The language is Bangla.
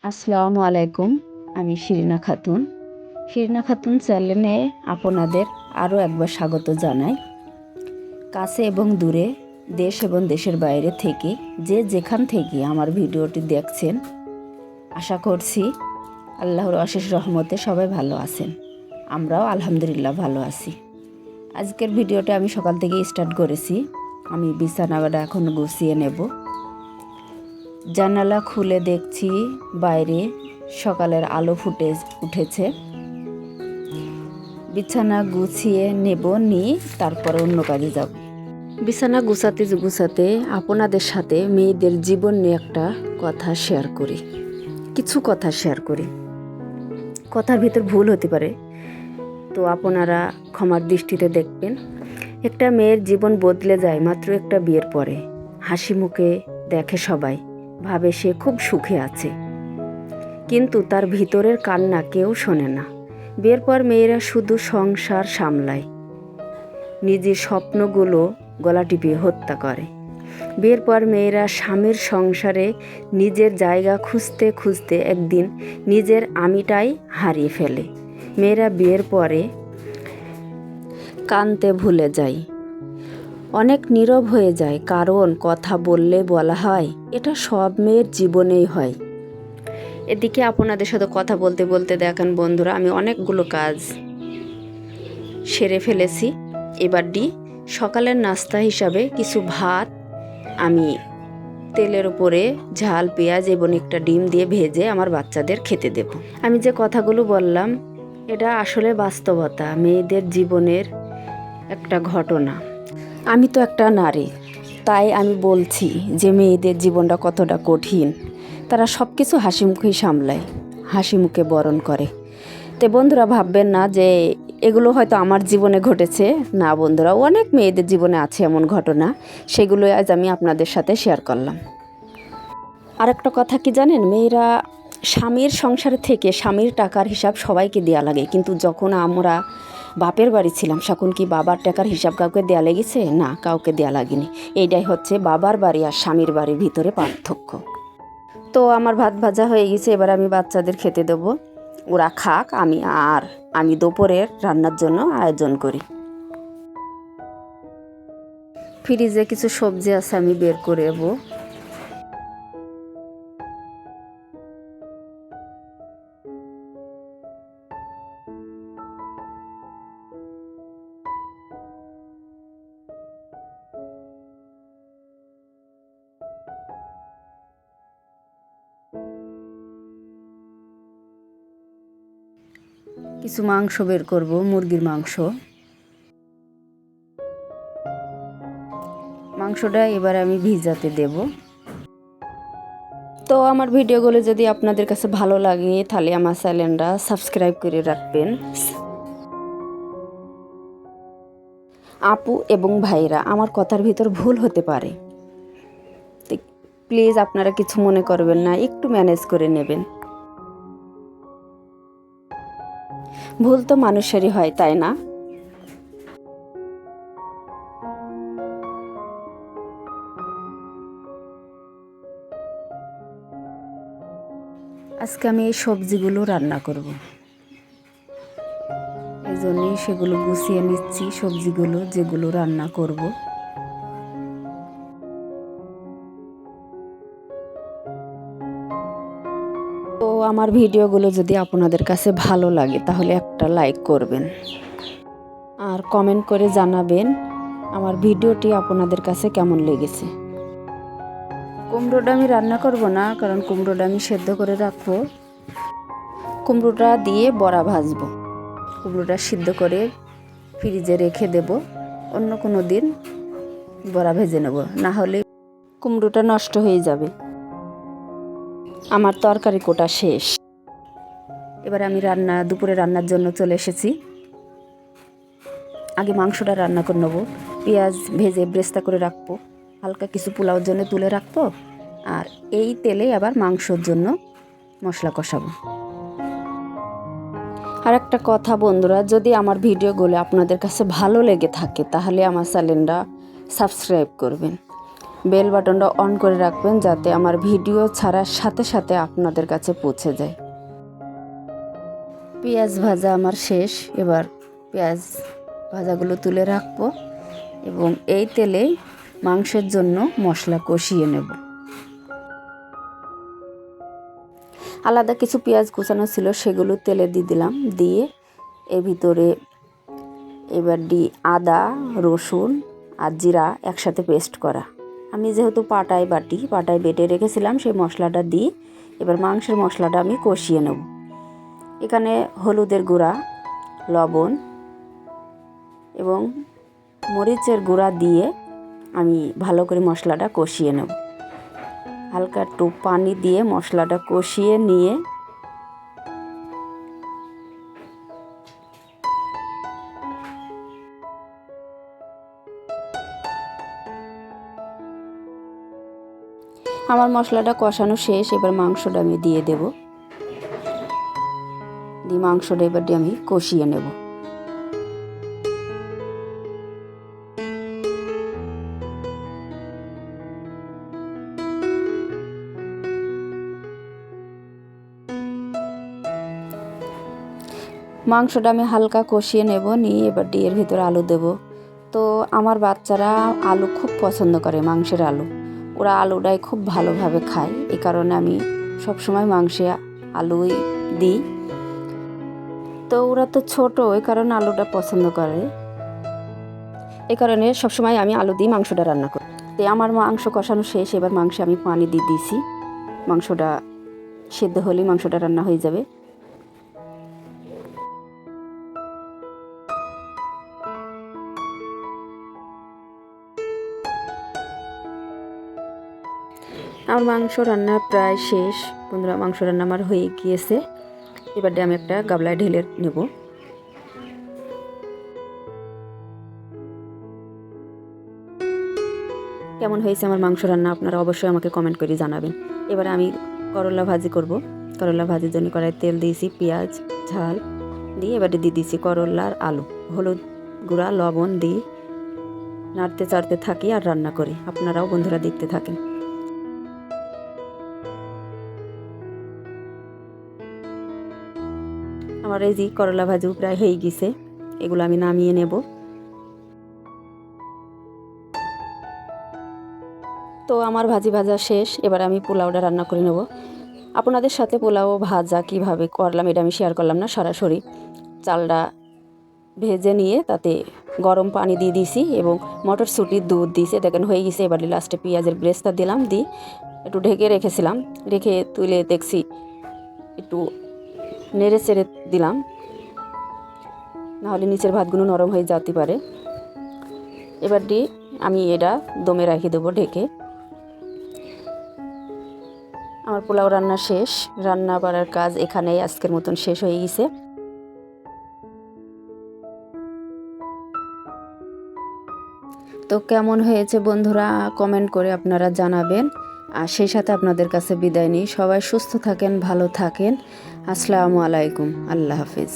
আসসালামু আলাইকুম। আমি শিরিনা খাতুন। শিরিনা খাতুন চ্যানেলে আপনাদের আরও একবার স্বাগত জানাই। কাছে এবং দূরে, দেশ এবং দেশের বাইরে থেকে যে যেখান থেকে আমার ভিডিওটি দেখছেন, আশা করছি আল্লাহর অশেষ রহমতে সবাই ভালো আছেন। আমরাও আলহামদুলিল্লাহ ভালো আছি। আজকের ভিডিওটা আমি সকাল থেকে স্টার্ট করেছি। আমি বিছানাটা এখন গুছিয়ে নেব। জানালা খুলে দেখছি বাইরে সকালের আলো ফুটে উঠেছে। বিছানা গুছিয়ে নেব, নিয়ে তারপর অন্য কাজে যাব। বিছানা গুছাতে গুছাতে আপনাদের সাথে মেয়েদের জীবন নিয়ে একটা কথা শেয়ার করি, কিছু কথা শেয়ার করি। কথার ভিতর ভুল হতে পারে, তো আপনারা ক্ষমার দৃষ্টিতে দেখবেন। একটা মেয়ের জীবন বদলে যায় মাত্র একটা বিয়ের পরে। হাসি মুখে দেখে সবাই, ভাবে সে খুব সুখে আছে, কিন্তু তার ভিতরের কান্না কেউ শোনে না। বিয়ের পর মেয়েরা শুধু সংসার সামলায়, নিজের স্বপ্নগুলো গলা টিপিয়ে হত্যা করে। বিয়ের পর মেয়েরা স্বামীর সংসারে নিজের জায়গা খুঁজতে খুঁজতে একদিন নিজের আমিটাই হারিয়ে ফেলে। মেয়েরা বিয়ের পরে কাঁদতে ভুলে যায়, অনেক নীরব হয়ে যায়, কারণ কথা বললে বলা হয় এটা সব মেয়ের জীবনেই হয়। এদিকে আপনাদের সাথে কথা বলতে বলতে দেখেন বন্ধুরা, আমি অনেকগুলো কাজ সেরে ফেলেছি। এবারটি সকালের নাস্তা হিসাবে কিছু ভাত আমি তেলের উপরে ঝাল পেঁয়াজ এবং একটা ডিম দিয়ে ভেজে আমার বাচ্চাদের খেতে দেব। আমি যে কথাগুলো বললাম এটা আসলে বাস্তবতা, মেয়েদের জীবনের একটা ঘটনা। আমি তো একটা নারী, তাই আমি বলছি যে মেয়েদের জীবনটা কতটা কঠিন। তারা সব কিছু হাসি মুখেই সামলায়, হাসি মুখে বরণ করে। তো বন্ধুরা ভাববেন না যে এগুলো হয়তো আমার জীবনে ঘটেছে। না বন্ধুরা, অনেক মেয়েদের জীবনে আছে এমন ঘটনা, সেগুলোই আজ আমি আপনাদের সাথে শেয়ার করলাম। আর একটা কথা কি জানেন, মেয়েরা স্বামীর সংসারে থেকে স্বামীর টাকার হিসাব সবাইকে দেওয়া লাগে, কিন্তু যখন আমরা বাপের বাড়ি ছিলাম তখন কি বাবার টাকার হিসাব কাউকে দেওয়া লেগেছে? না, কাউকে দেওয়া লাগেনি। এইটাই হচ্ছে বাবার বাড়ি আর স্বামীর বাড়ির ভিতরে পার্থক্য। তো আমার ভাত ভাজা হয়ে গেছে, এবার আমি বাচ্চাদের খেতে দেবো, ওরা খাক। আমি দুপুরের রান্নার জন্য আয়োজন করি। ফ্রিজে কিছু সবজি আছে, আমি বের করে নেব। কিছু মাংস বের করব, মুরগির মাংসটা এবার আমি ভিজাতে দেব। তো আমার ভিডিওগুলো যদি আপনাদের কাছে ভালো লাগে তাহলে আমার চ্যানেলটা সাবস্ক্রাইব করে রাখবেন। আপু এবং ভাইরা, আমার কথার ভিতর ভুল হতে পারে, প্লিজ আপনারা কিছু মনে করবেন না, একটু ম্যানেজ করে নেবেন। ভুল তো মানুষেরই হয়, তাই না? আজকে আমি এই সবজিগুলো রান্না করব, এই জন্যই সেগুলো গুছিয়ে নিচ্ছি, সবজিগুলো যেগুলো রান্না করব। তো আমার ভিডিওগুলো যদি আপনাদের কাছে ভালো লাগে তাহলে একটা লাইক করবেন আর কমেন্ট করে জানাবেন আমার ভিডিওটি আপনাদের কাছে কেমন লেগেছে। কুমড়োটা আমি রান্না করব না, কারণ কুমড়োটা আমি সেদ্ধ করে রাখবো। কুমড়োটা দিয়ে বড়া ভাজবো। কুমড়োটা সিদ্ধ করে ফ্রিজে রেখে দেব, অন্য কোনো দিন বড়া ভেজে নেব, না হলে কুমড়োটা নষ্ট হয়ে যাবে। আমার তরকারি কোটা শেষ। এবার আমি দুপুরে রান্নার জন্য চলে এসেছি। আগে মাংসটা রান্না করে নেবো, পেঁয়াজ ভেজে ব্রেস্তা করে রাখবো, হালকা কিছু পোলাওর জন্য তুলে রাখবো, আর এই তেলে আবার মাংসর জন্য মশলা কষাবো। আর একটা কথা বন্ধুরা, যদি আমার ভিডিওগুলো আপনাদের কাছে ভালো লেগে থাকে তাহলে আমার চ্যানেলটা সাবস্ক্রাইব করবেন। বেল বাটনটা অন করে রাখবেন যাতে আমার ভিডিও ছাড়ার সাথে সাথে আপনাদের কাছে পৌঁছে যায়। পেঁয়াজ ভাজা আমার শেষ। এবার পেঁয়াজ ভাজাগুলো তুলে রাখবো এবং এই তেলেই মাংসের জন্য মশলা কষিয়ে নেব। আলাদা কিছু পেঁয়াজ কুচানো ছিল, সেগুলো তেলে দিয়ে দিলাম। দিয়ে এর ভিতরে এবার আদা, রসুন আর জিরা একসাথে পেস্ট করা। আমি যেহেতু পাটায় বেটে রেখেছিলাম, সেই মশলাটা দিয়ে এবার মাংসের মশলাটা আমি কষিয়ে নেব। এখানে হলুদের গুঁড়া, লবণ এবং মরিচের গুঁড়া দিয়ে আমি ভালো করে মশলাটা কষিয়ে নেব। হালকা একটু পানি দিয়ে মশলাটা কষিয়ে নিয়ে আমার মশলাটা কষানো শেষ। এবার মাংসটা আমি দিয়ে দেব। মাংসটা এবার আমি কষিয়ে নেব। মাংসটা আমি হালকা কষিয়ে নেব, নিয়ে এবার এর ভিতরে আলু দেব। তো আমার বাচ্চারা আলু খুব পছন্দ করে, মাংসের আলু। ওরা আলুটাই খুব ভালোভাবে খায়, এই কারণে আমি সবসময় মাংসে আলুই দিই। তো ওরা তো ছোট, এই কারণে আলুটা পছন্দ করে, এই কারণে সবসময় আমি আলু দিয়ে মাংসটা রান্না করি। তো আমার মাংস কষানো শেষ। এবার মাংসে আমি পানি দিয়ে দিয়েছি। মাংসটা সেদ্ধ হলেই মাংসটা রান্না হয়ে যাবে। আমার মাংস রান্না প্রায় শেষ বন্ধুরা। মাংস রান্না আমার হয়ে গিয়েছে। এবার আমি একটা গামলায় ঢেলে নেব। কেমন হয়েছে আমার মাংস রান্না আপনারা অবশ্যই আমাকে কমেন্ট করে জানাবেন। এবারে আমি করলা ভাজি করব। করলা ভাজির জন্য কড়াই তেল দিয়েছি, পেঁয়াজ ঝাল দিয়ে এবারে দিয়ে দিয়েছি করলার আলু, হলুদ গুঁড়া, লবণ দিয়ে নাড়তে চাড়তে থাকি আর রান্না করি। আপনারাও বন্ধুরা দেখতে থাকেন। আমার এই যে করলা ভাজি প্রায় হয়ে গেছে, এগুলো আমি নামিয়ে নেব। তো আমার ভাজি ভাজা শেষ। এবার আমি পোলাওটা রান্না করে নেব। আপনাদের সাথে পোলাও ভাজা কিভাবে করলাম এটা আমি শেয়ার করলাম না। সরাসরি চালটা ভেজে নিয়ে তাতে গরম পানি দিয়ে দিয়েছি এবং মটরশুঁটির দুধ দিয়েছি। দেখেন হয়ে গেছে। এবার লাস্টে পেঁয়াজের ব্রেস্তা দিলাম, দিয়ে একটু ঢেকে রেখেছিলাম। রেখে তুলে দেখছি একটু নেড়ে চেড়ে দিলাম, নাহলে নিচের ভাতগুলো নরম হয়ে যেতে পারে। এবার আমি এটা দমে রেখে দেবো ঢেকে। আমার পোলাও রান্না শেষ। রান্না করার কাজ এখানেই আজকের মতন শেষ হয়ে গেছে। তো কেমন হয়েছে বন্ধুরা কমেন্ট করে আপনারা জানাবেন। আর সেই সাথে আপনাদের কাছে বিদায় নিই। সবাই সুস্থ থাকেন, ভালো থাকেন। আসসালামু আলাইকুম, আল্লাহ হাফিজ।